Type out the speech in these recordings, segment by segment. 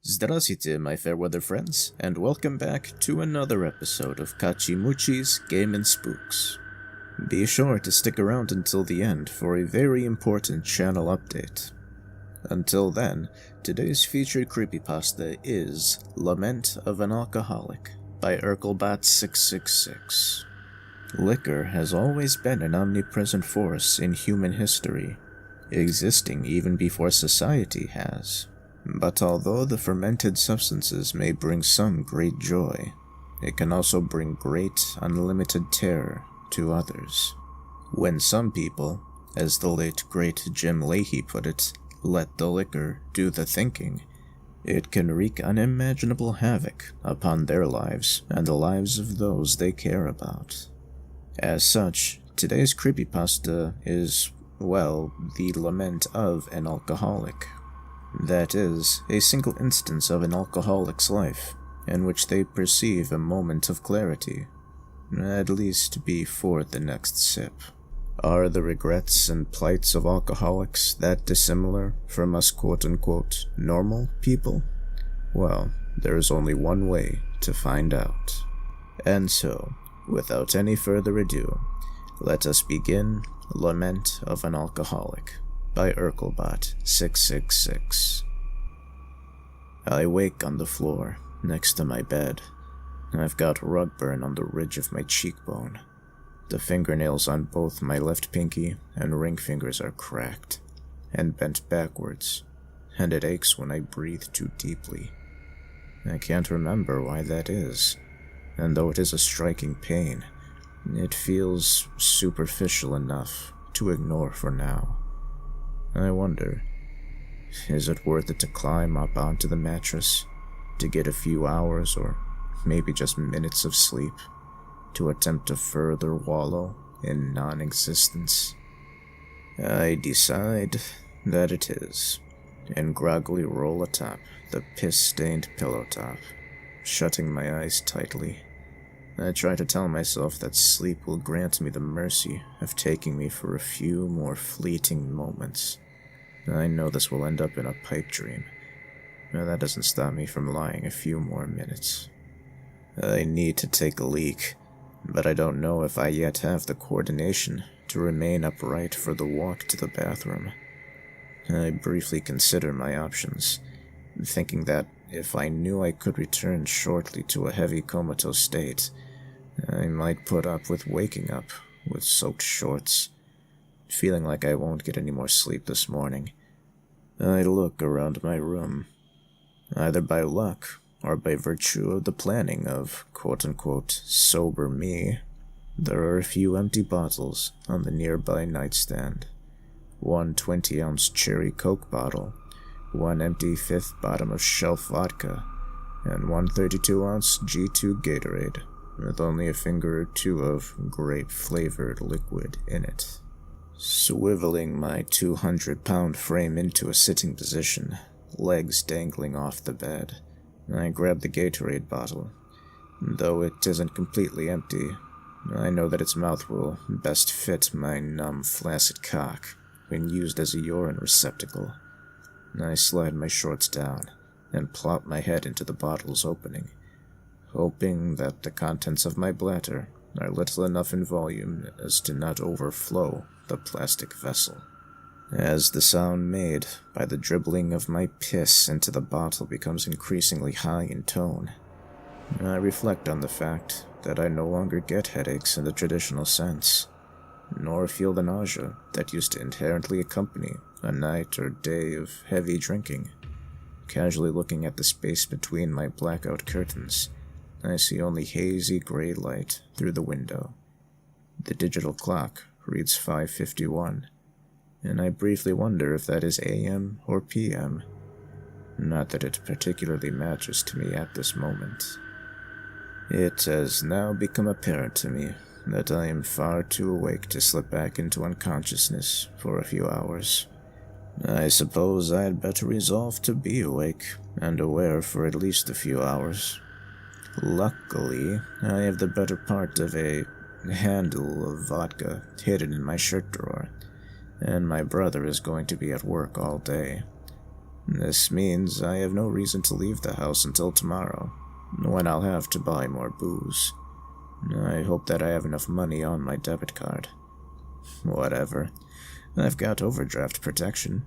Здравствуйте, my fair weather friends, and welcome back to another episode of Kachimuchi's Game and Spooks. Be sure to stick around until the end for a very important channel update. Until then, today's featured creepypasta is Lament of an Alcoholic by Urkelbot666. Liquor has always been an omnipresent force in human history, existing even before society has. But although the fermented substances may bring some great joy, it can also bring great, unlimited terror to others. When some people, as the late great Jim Leahy put it, let the liquor do the thinking, it can wreak unimaginable havoc upon their lives and the lives of those they care about. As such, today's creepypasta is, well, the lament of an alcoholic. That is, a single instance of an alcoholic's life, in which they perceive a moment of clarity, at least before the next sip. Are the regrets and plights of alcoholics that dissimilar from us quote-unquote normal people? Well, there is only one way to find out. And so, without any further ado, let us begin Lament of an Alcoholic by Urkelbot666. I wake on the floor, next to my bed. I've got rug burn on the ridge of my cheekbone. The fingernails on both my left pinky and ring fingers are cracked and bent backwards, and it aches when I breathe too deeply. I can't remember why that is, and though it is a striking pain, it feels superficial enough to ignore for now. I wonder, is it worth it to climb up onto the mattress, to get a few hours or maybe just minutes of sleep, to attempt to further wallow in non-existence? I decide that it is, and groggily roll atop the piss-stained pillow top, shutting my eyes tightly. I try to tell myself that sleep will grant me the mercy of taking me for a few more fleeting moments. I know this will end up in a pipe dream, but that doesn't stop me from lying a few more minutes. I need to take a leak, but I don't know if I yet have the coordination to remain upright for the walk to the bathroom. I briefly consider my options, thinking that if I knew I could return shortly to a heavy comatose state, I might put up with waking up with soaked shorts. Feeling like I won't get any more sleep this morning, I look around my room. Either by luck or by virtue of the planning of quote-unquote sober me, there are a few empty bottles on the nearby nightstand. One 20-ounce cherry Coke bottle, one empty fifth bottom of shelf vodka, and one 32-ounce G2 Gatorade, with only a finger or two of grape-flavored liquid in it. Swiveling my 200-pound frame into a sitting position, legs dangling off the bed, I grab the Gatorade bottle. Though it isn't completely empty, I know that its mouth will best fit my numb, flaccid cock when used as a urine receptacle. I slide my shorts down and plop my head into the bottle's opening, hoping that the contents of my bladder are little enough in volume as to not overflow the plastic vessel. As the sound made by the dribbling of my piss into the bottle becomes increasingly high in tone, I reflect on the fact that I no longer get headaches in the traditional sense, nor feel the nausea that used to inherently accompany a night or day of heavy drinking. Casually looking at the space between my blackout curtains, I see only hazy gray light through the window. The digital clock reads 5:51, and I briefly wonder if that is AM or PM. Not that it particularly matters to me at this moment. It has now become apparent to me that I am far too awake to slip back into unconsciousness for a few hours. I suppose I had better resolve to be awake and aware for at least a few hours. Luckily, I have the better part of a handle of vodka hidden in my shirt drawer, and my brother is going to be at work all day. This means I have no reason to leave the house until tomorrow, when I'll have to buy more booze. I hope that I have enough money on my debit card. Whatever. I've got overdraft protection.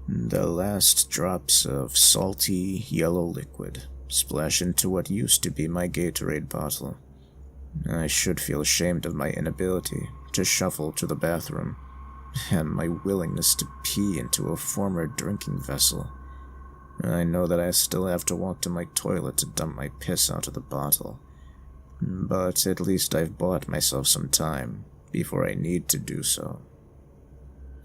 The last drops of salty, yellow liquid splash into what used to be my Gatorade bottle. I should feel ashamed of my inability to shuffle to the bathroom, and my willingness to pee into a former drinking vessel. I know that I still have to walk to my toilet to dump my piss out of the bottle, but at least I've bought myself some time before I need to do so.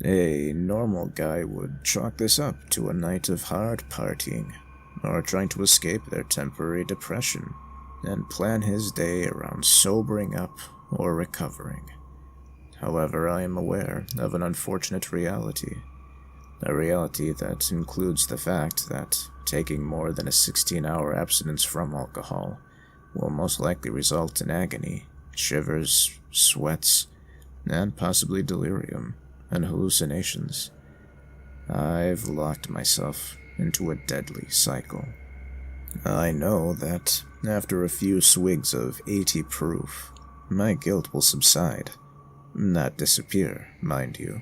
A normal guy would chalk this up to a night of hard partying, or trying to escape their temporary depression, and plan his day around sobering up or recovering. However, I am aware of an unfortunate reality, a reality that includes the fact that taking more than a 16-hour abstinence from alcohol will most likely result in agony, shivers, sweats, and possibly delirium and hallucinations. I've locked myself into a deadly cycle. I know that after a few swigs of 80 proof, my guilt will subside. Not disappear, mind you.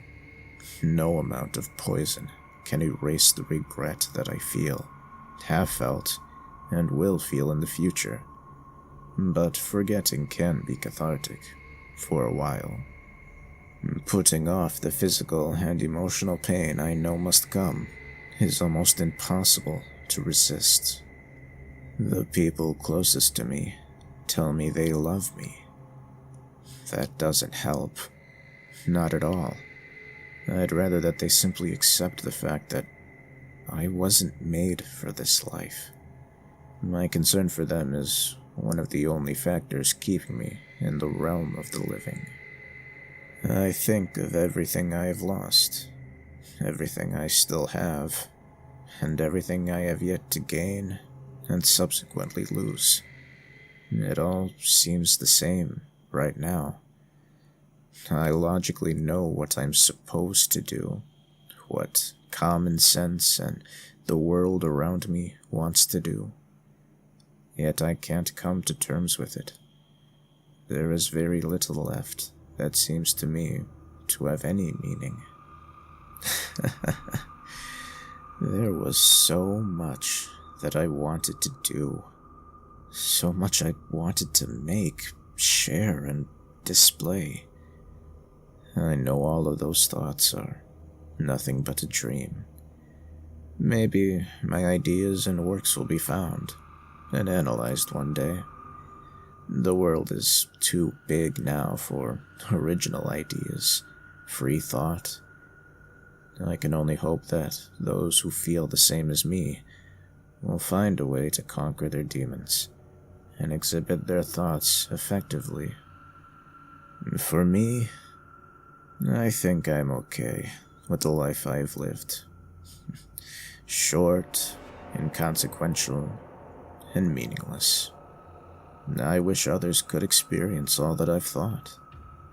No amount of poison can erase the regret that I feel, have felt, and will feel in the future. But forgetting can be cathartic, for a while. Putting off the physical and emotional pain I know must come is almost impossible to resist. The people closest to me tell me they love me. That doesn't help. Not at all. I'd rather that they simply accept the fact that I wasn't made for this life. My concern for them is one of the only factors keeping me in the realm of the living. I think of everything I have lost, everything I still have, and everything I have yet to gain and subsequently lose. It all seems the same right now. I logically know what I'm supposed to do, what common sense and the world around me wants to do. Yet I can't come to terms with it. There is very little left that seems to me to have any meaning. There was so much that I wanted to do, so much I wanted to make, share, and display. I know all of those thoughts are nothing but a dream. Maybe my ideas and works will be found and analyzed one day. The world is too big now for original ideas, free thought. I can only hope that those who feel the same as me will find a way to conquer their demons and exhibit their thoughts effectively. For me, I think I'm okay with the life I've lived. Short, inconsequential, and meaningless. I wish others could experience all that I've thought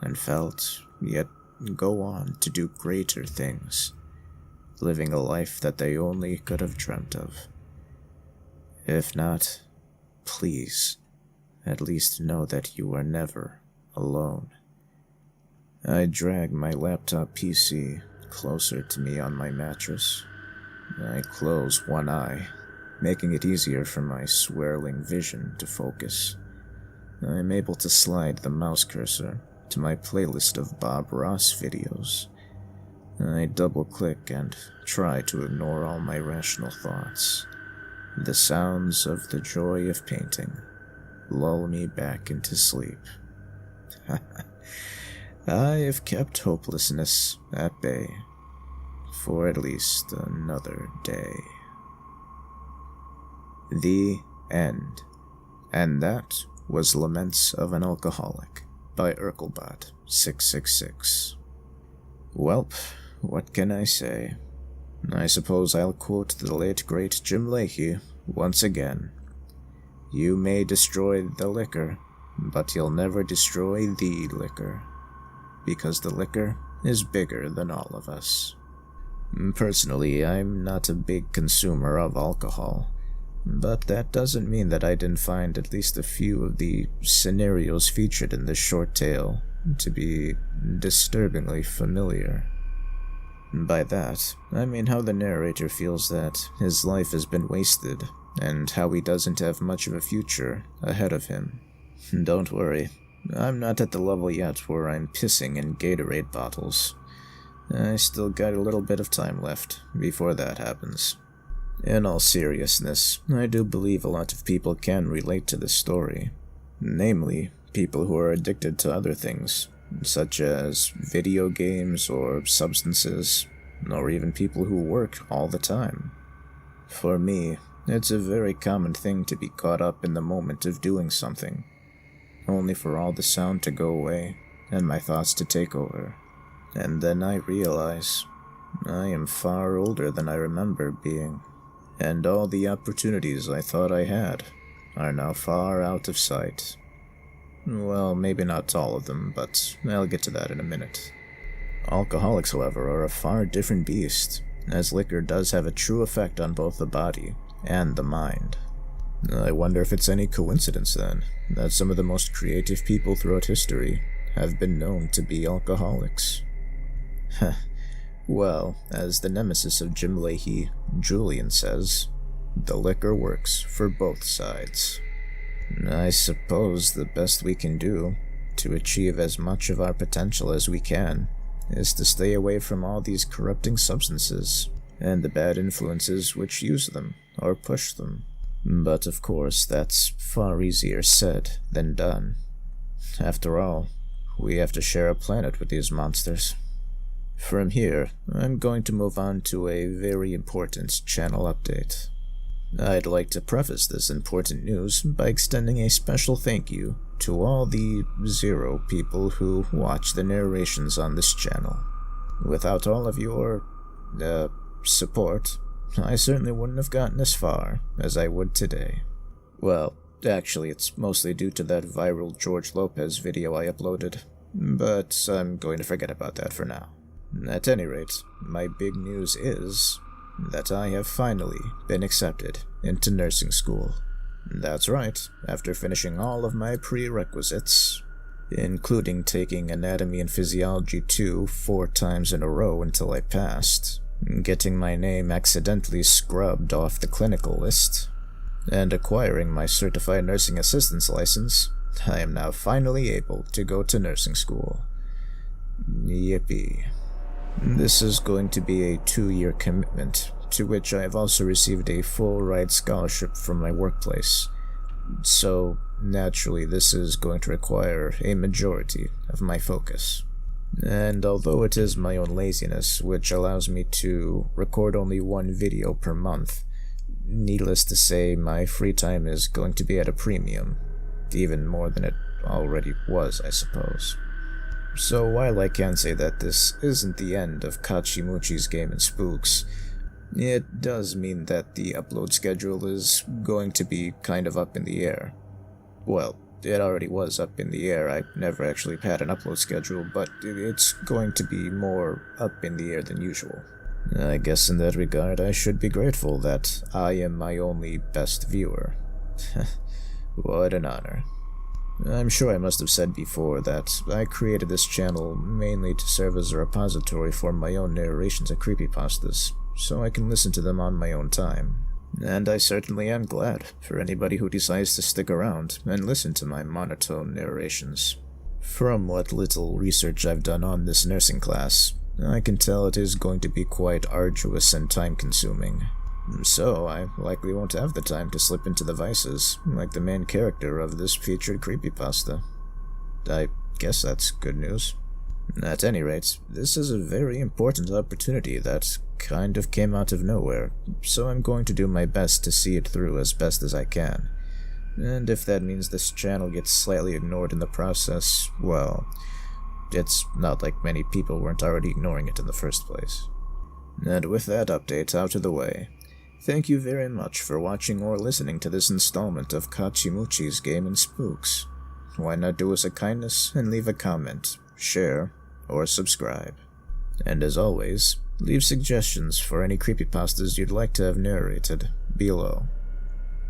and felt, yet go on to do greater things, living a life that they only could have dreamt of. If not, please, at least know that you are never alone. I drag my laptop PC closer to me on my mattress. I close one eye, making it easier for my swirling vision to focus. I'm able to slide the mouse cursor to my playlist of Bob Ross videos. I double-click and try to ignore all my rational thoughts. The sounds of the joy of painting lull me back into sleep. I have kept hopelessness at bay for at least another day. The end. And that was Laments of an Alcoholic by Urkelbot666. Welp, what can I say? I suppose I'll quote the late great Jim Leahy once again. You may destroy the liquor, but you'll never destroy the liquor, because the liquor is bigger than all of us. Personally, I'm not a big consumer of alcohol, but that doesn't mean that I didn't find at least a few of the scenarios featured in this short tale to be disturbingly familiar. By that, I mean how the narrator feels that his life has been wasted, and how he doesn't have much of a future ahead of him. Don't worry, I'm not at the level yet where I'm pissing in Gatorade bottles. I still got a little bit of time left before that happens. In all seriousness, I do believe a lot of people can relate to this story. Namely, people who are addicted to other things, such as video games or substances, or even people who work all the time. For me, it's a very common thing to be caught up in the moment of doing something, only for all the sound to go away and my thoughts to take over. And then I realize I am far older than I remember being, and all the opportunities I thought I had are now far out of sight. Well, maybe not all of them, but I'll get to that in a minute. Alcoholics, however, are a far different beast, as liquor does have a true effect on both the body and the mind. I wonder if it's any coincidence, then, that some of the most creative people throughout history have been known to be alcoholics. Well, as the nemesis of Jim Leahy, Julian, says, the liquor works for both sides. I suppose the best we can do to achieve as much of our potential as we can is to stay away from all these corrupting substances and the bad influences which use them or push them. But of course, that's far easier said than done. After all, we have to share a planet with these monsters. From here, I'm going to move on to a very important channel update. I'd like to preface this important news by extending a special thank you to all the 0 people who watch the narrations on this channel. Without all of your, support, I certainly wouldn't have gotten as far as I would today. Well, actually, it's mostly due to that viral George Lopez video I uploaded, but I'm going to forget about that for now. At any rate, my big news is that I have finally been accepted into nursing school. That's right, after finishing all of my prerequisites, including taking Anatomy and Physiology 2 4 times in a row until I passed, getting my name accidentally scrubbed off the clinical list, and acquiring my Certified Nursing Assistant's license, I am now finally able to go to nursing school. Yippee. This is going to be a 2-year commitment, to which I have also received a full-ride scholarship from my workplace. So, naturally, this is going to require a majority of my focus. And although it is my own laziness which allows me to record only 1 video per month, needless to say, my free time is going to be at a premium, even more than it already was, I suppose. So while I can say that this isn't the end of Kachimuchi's Game and Spooks, it does mean that the upload schedule is going to be kind of up in the air. Well, it already was up in the air. I never actually had an upload schedule, but it's going to be more up in the air than usual. I guess in that regard I should be grateful that I am my only best viewer. What an honor. I'm sure I must have said before that I created this channel mainly to serve as a repository for my own narrations and creepypastas, so I can listen to them on my own time. And I certainly am glad for anybody who decides to stick around and listen to my monotone narrations. From what little research I've done on this nursing class, I can tell it is going to be quite arduous and time-consuming. So I likely won't have the time to slip into the vices, like the main character of this featured creepypasta. I guess that's good news. At any rate, this is a very important opportunity that kind of came out of nowhere, so I'm going to do my best to see it through as best as I can. And if that means this channel gets slightly ignored in the process, well, it's not like many people weren't already ignoring it in the first place. And with that update out of the way, thank you very much for watching or listening to this installment of Kachimuchi's Game and Spooks. Why not do us a kindness and leave a comment, share, or subscribe. And as always, Leave suggestions for any creepypastas you'd like to have narrated below,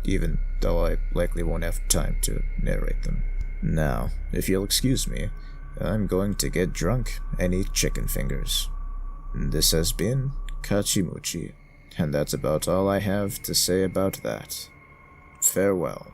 even though I likely won't have time to narrate them. Now, if you'll excuse me, I'm going to get drunk and eat chicken fingers. This has been Kachimuchi, and that's about all I have to say about that. Farewell.